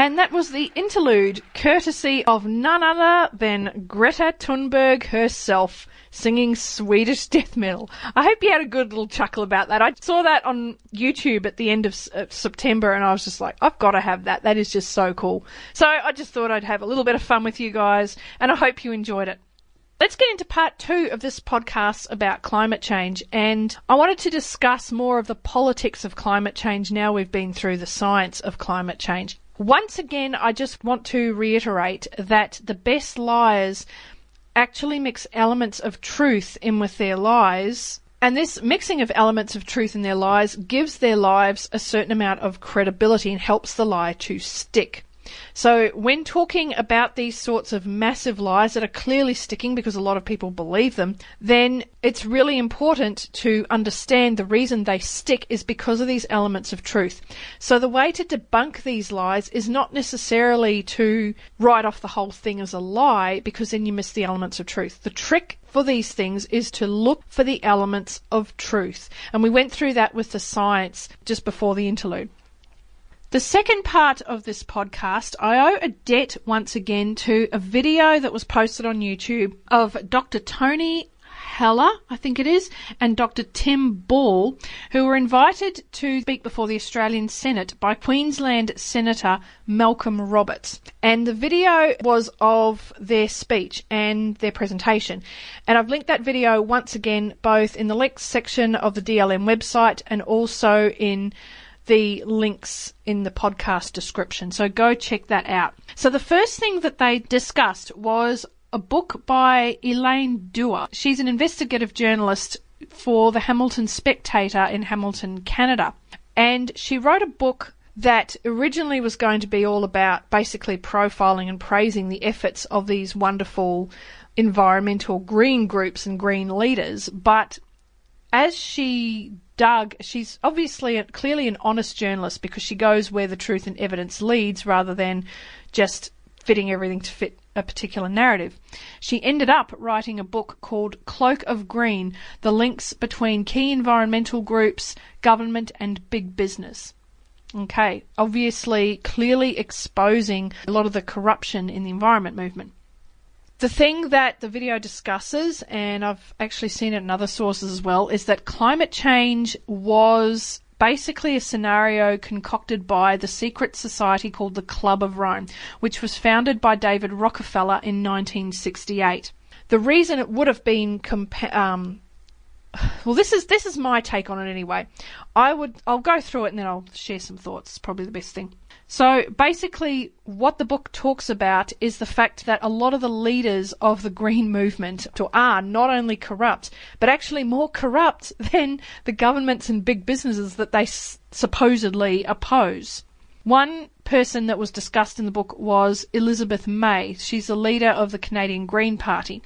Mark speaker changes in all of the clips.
Speaker 1: And that was the interlude, courtesy of none other than Greta Thunberg herself, singing Swedish death metal. I hope you had a good little chuckle about that. I saw that on YouTube at the end of September, and I was just like, I've got to have that. That is just so cool. So I just thought I'd have a little bit of fun with you guys, and I hope you enjoyed it. Let's get into part 2 of this podcast about climate change, and I wanted to discuss more of the politics of climate change now we've been through the science of climate change. Once again, I just want to reiterate that the best liars actually mix elements of truth in with their lies, and this mixing of elements of truth in their lies gives their lives a certain amount of credibility and helps the lie to stick. So when talking about these sorts of massive lies that are clearly sticking because a lot of people believe them, then it's really important to understand the reason they stick is because of these elements of truth. So the way to debunk these lies is not necessarily to write off the whole thing as a lie, because then you miss the elements of truth. The trick for these things is to look for the elements of truth. And we went through that with the science just before the interlude. The second part of this podcast, I owe a debt once again to a video that was posted on YouTube of Dr. Tony Heller, I think it is, and Dr. Tim Ball, who were invited to speak before the Australian Senate by Queensland Senator Malcolm Roberts. And the video was of their speech and their presentation. And I've linked that video once again both in the links section of the DLM website and also in the links in the podcast description. So go check that out. So the first thing that they discussed was a book by Elaine Dewar. She's an investigative journalist for the Hamilton Spectator in Hamilton, Canada. And she wrote a book that originally was going to be all about basically profiling and praising the efforts of these wonderful environmental green groups and green leaders. But as she she's obviously clearly an honest journalist because she goes where the truth and evidence leads rather than just fitting everything to fit a particular narrative. She ended up writing a book called Cloak of Green, The Links Between Key Environmental Groups, Government and Big Business. Okay, obviously clearly exposing a lot of the corruption in the environment movement. The thing that the video discusses, and I've actually seen it in other sources as well, is that climate change was basically a scenario concocted by the secret society called the Club of Rome, which was founded by David Rockefeller in 1968. The reason it would have been well, this is my take on it anyway. I'll go through it and then I'll share some thoughts. It's probably the best thing. So basically what the book talks about is the fact that a lot of the leaders of the green movement are not only corrupt, but actually more corrupt than the governments and big businesses that they supposedly oppose. One person that was discussed in the book was Elizabeth May. She's the leader of the Canadian Green Party.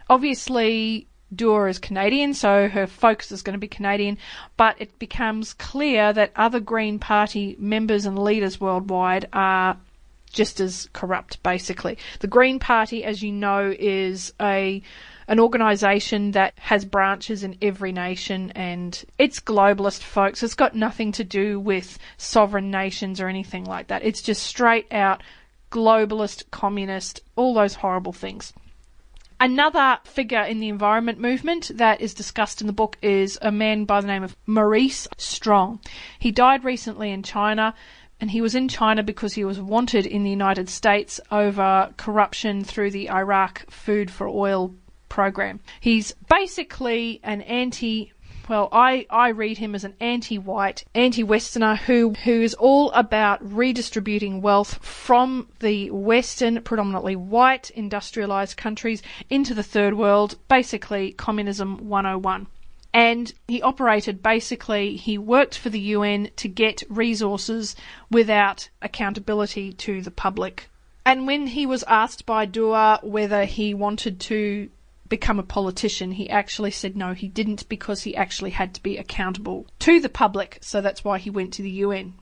Speaker 1: Obviously, Dewar is Canadian, so her focus is going to be Canadian, but it becomes clear that other Green Party members and leaders worldwide are just as corrupt, basically. The Green Party, as you know, is an organisation that has branches in every nation, and it's globalist, folks. It's got nothing to do with sovereign nations or anything like that. It's just straight out globalist, communist, all those horrible things. Another figure in the environment movement that is discussed in the book is a man by the name of Maurice Strong. He died recently in China, and he was in China because he was wanted in the United States over corruption through the Iraq Food for Oil program. He's basically an I read him as an anti-white, anti-Westerner who is all about redistributing wealth from the Western, predominantly white, industrialized countries into the third world, basically communism 101. And he he worked for the UN to get resources without accountability to the public. And when he was asked by Dewar whether he wanted to become a politician, he actually said no, he didn't, because he actually had to be accountable to the public, so that's why he went to the UN.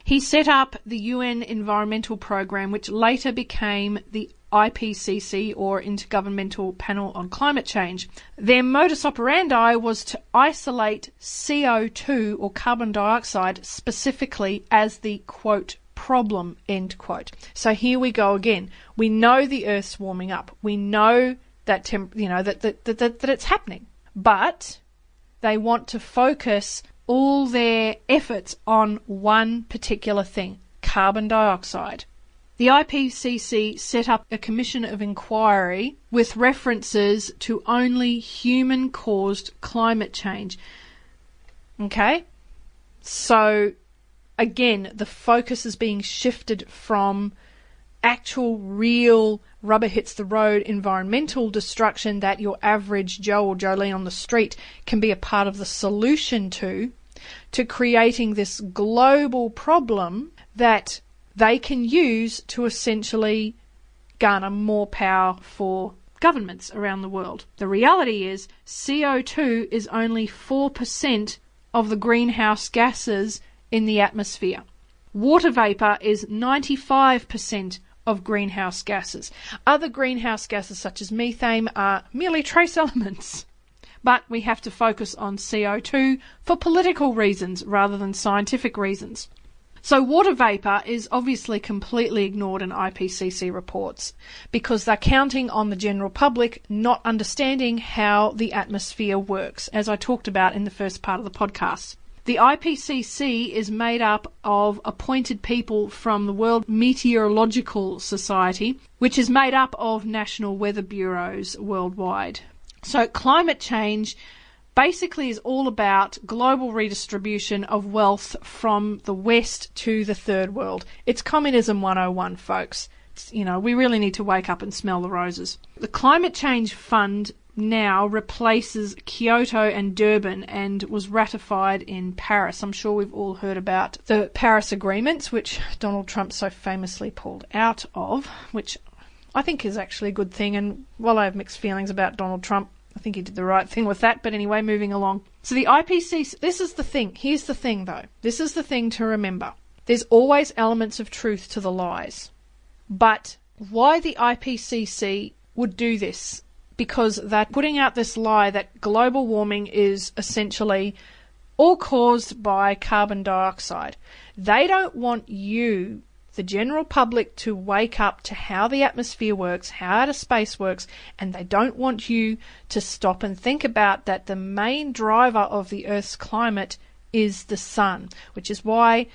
Speaker 1: He set up the UN Environmental Program, which later became the IPCC, or Intergovernmental Panel on Climate Change. Their modus operandi was to isolate CO2, or carbon dioxide, specifically as the, quote, problem, end quote. So here we go again. We know the Earth's warming up. We know that that it's happening. But they want to focus all their efforts on one particular thing, carbon dioxide. The IPCC set up a commission of inquiry with references to only human-caused climate change. Okay? So, again, the focus is being shifted from actual, real, rubber-hits-the-road environmental destruction that your average Joe or Jolene on the street can be a part of the solution to creating this global problem that they can use to essentially garner more power for governments around the world. The reality is CO2 is only 4% of the greenhouse gases in the atmosphere. Water vapour is 95% of greenhouse gases. Other greenhouse gases such as methane are merely trace elements. But we have to focus on CO2 for political reasons rather than scientific reasons. So water vapour is obviously completely ignored in IPCC reports because they're counting on the general public not understanding how the atmosphere works, as I talked about in the first part of the podcast. The IPCC is made up of appointed people from the World Meteorological Society, which is made up of national weather bureaus worldwide. So climate change basically is all about global redistribution of wealth from the West to the Third World. It's Communism 101, folks. We really need to wake up and smell the roses. The Climate Change Fund now replaces Kyoto and Durban and was ratified in Paris. I'm sure we've all heard about the Paris agreements, which Donald Trump so famously pulled out of, which I think is actually a good thing. And while I have mixed feelings about Donald Trump, I think he did the right thing with that. But anyway, moving along. So the IPCC, this is the thing. Here's the thing, though. This is the thing to remember. There's always elements of truth to the lies. But why the IPCC would do this? Because they're putting out this lie that global warming is essentially all caused by carbon dioxide. They don't want you, the general public, to wake up to how the atmosphere works, how outer space works, and they don't want you to stop and think about that the main driver of the Earth's climate is the sun, which is why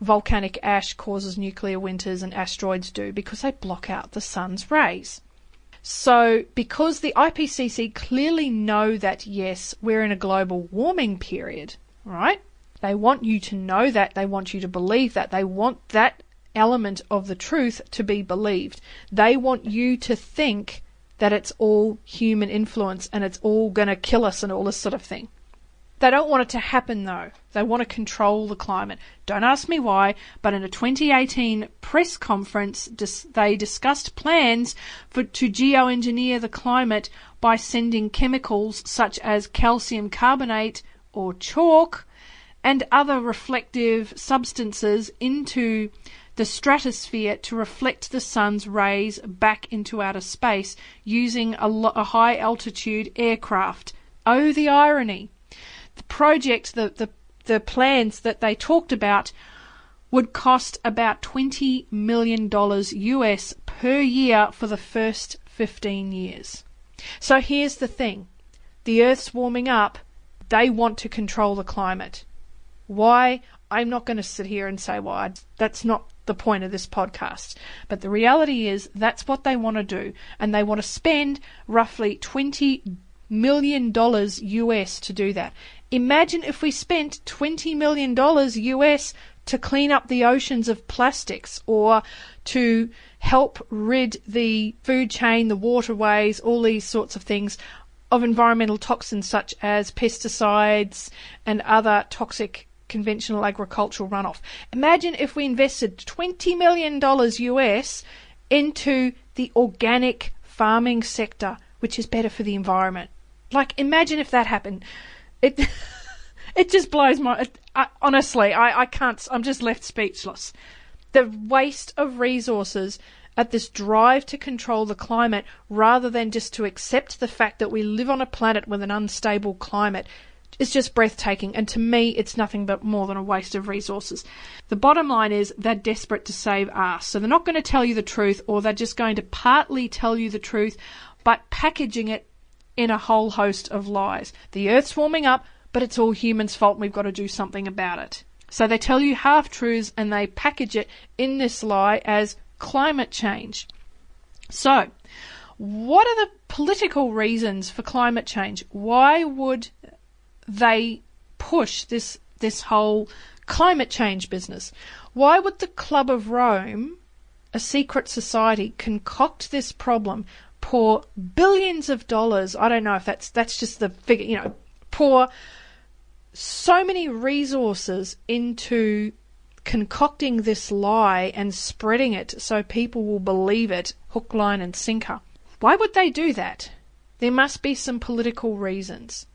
Speaker 1: volcanic ash causes nuclear winters and asteroids do, because they block out the sun's rays. So because the IPCC clearly know that, yes, we're in a global warming period, right? They want you to know that. They want you to believe that. They want that element of the truth to be believed. They want you to think that it's all human influence and it's all going to kill us and all this sort of thing. They don't want it to happen, though. They want to control the climate. Don't ask me why, but in a 2018 press conference, they discussed plans to geoengineer the climate by sending chemicals such as calcium carbonate or chalk and other reflective substances into the stratosphere to reflect the sun's rays back into outer space using a high-altitude aircraft. Oh, the irony. The project, the plans that they talked about would cost about $20 million US per year for the first 15 years. So here's the thing. The Earth's warming up. They want to control the climate. Why? I'm not going to sit here and say why. That's not the point of this podcast. But the reality is that's what they want to do. And they want to spend roughly $20 million US to do that. Imagine if we spent $20 million US to clean up the oceans of plastics or to help rid the food chain, the waterways, all these sorts of things of environmental toxins such as pesticides and other toxic conventional agricultural runoff. Imagine if we invested $20 million US into the organic farming sector, which is better for the environment. Like, imagine if that happened. It just blows my... honestly, I can't... I'm just left speechless. The waste of resources at this drive to control the climate rather than just to accept the fact that we live on a planet with an unstable climate is just breathtaking. And to me, it's nothing but more than a waste of resources. The bottom line is they're desperate to save us. So they're not going to tell you the truth, or they're just going to partly tell you the truth, but packaging it in a whole host of lies. The Earth's warming up, but it's all humans' fault and we've got to do something about it. So they tell you half-truths and they package it in this lie as climate change. So, what are the political reasons for climate change? Why would they push this whole climate change business? Why would the Club of Rome, a secret society, concoct this problem, pour billions of dollars? I don't know if that's just the figure, pour so many resources into concocting this lie and spreading it so people will believe it, hook, line and sinker. Why would they do that? There must be some political reasons.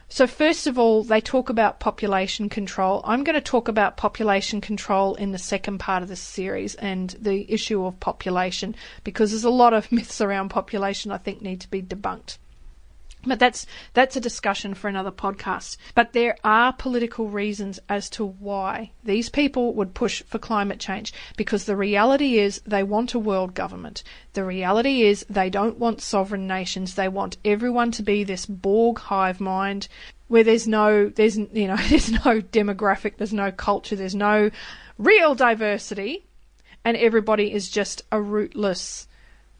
Speaker 1: So first of all, they talk about population control. I'm going to talk about population control in the second part of this series and the issue of population, because there's a lot of myths around population I think need to be debunked. But that's a discussion for another podcast. But there are political reasons as to why these people would push for climate change, because the reality is they want a world government. The reality is they don't want sovereign nations. They want everyone to be this Borg hive mind where there's no demographic, there's no culture, there's no real diversity, and everybody is just a rootless,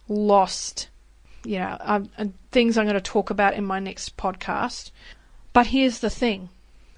Speaker 1: lost, things I'm going to talk about in my next podcast. But here's the thing.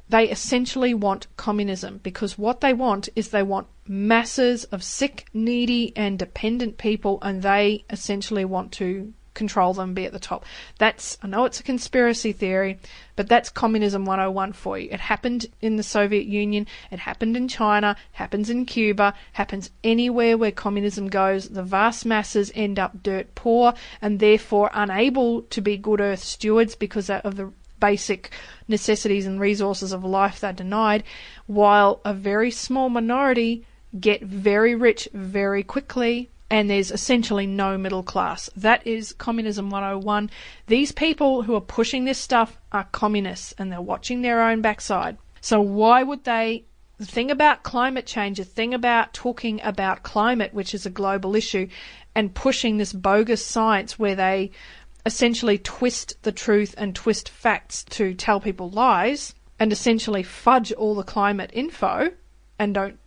Speaker 1: They essentially want communism, because what they want is they want masses of sick, needy and dependent people, and they essentially want to control them, be at the top. I know it's a conspiracy theory, but that's communism 101 for you. It happened in the Soviet Union, it happened in China, happens in Cuba, happens anywhere where communism goes. The vast masses end up dirt poor and therefore unable to be good earth stewards because of the basic necessities and resources of life they're denied, while a very small minority get very rich very quickly, and there's essentially no middle class. That is communism 101. These people who are pushing this stuff are communists, and they're watching their own backside. So why would they? The thing about climate change, the thing about talking about climate, which is a global issue, and pushing this bogus science where they essentially twist the truth and twist facts to tell people lies, and essentially fudge all the climate info and don't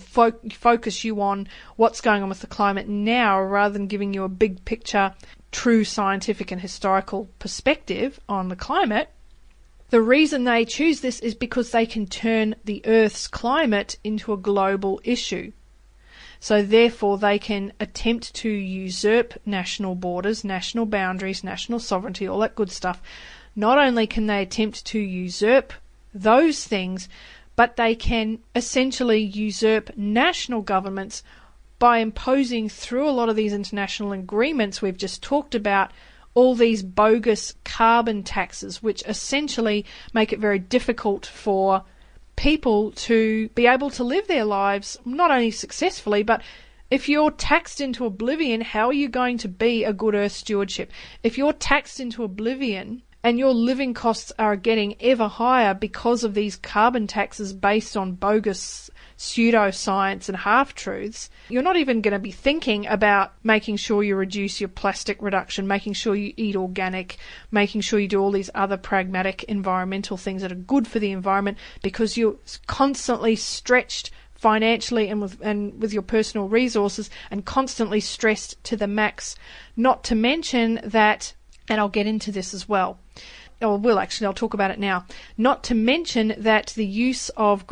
Speaker 1: focus you on what's going on with the climate now, rather than giving you a big picture, true scientific and historical perspective on the climate. The reason they choose this is because they can turn the Earth's climate into a global issue. So therefore they can attempt to usurp national borders, national boundaries, national sovereignty, all that good stuff. Not only can they attempt to usurp those things, but they can essentially usurp national governments by imposing, through a lot of these international agreements we've just talked about, all these bogus carbon taxes, which essentially make it very difficult for people to be able to live their lives not only successfully, but if you're taxed into oblivion, how are you going to be a good earth stewardship? If you're taxed into oblivion and your living costs are getting ever higher because of these carbon taxes based on bogus pseudoscience and half-truths, you're not even going to be thinking about making sure you reduce your plastic reduction, making sure you eat organic, making sure you do all these other pragmatic environmental things that are good for the environment, because you're constantly stretched financially and with your personal resources, and constantly stressed to the max. Not to mention that, and I'll get into this as well, I'll talk about it now. Not to mention that the use of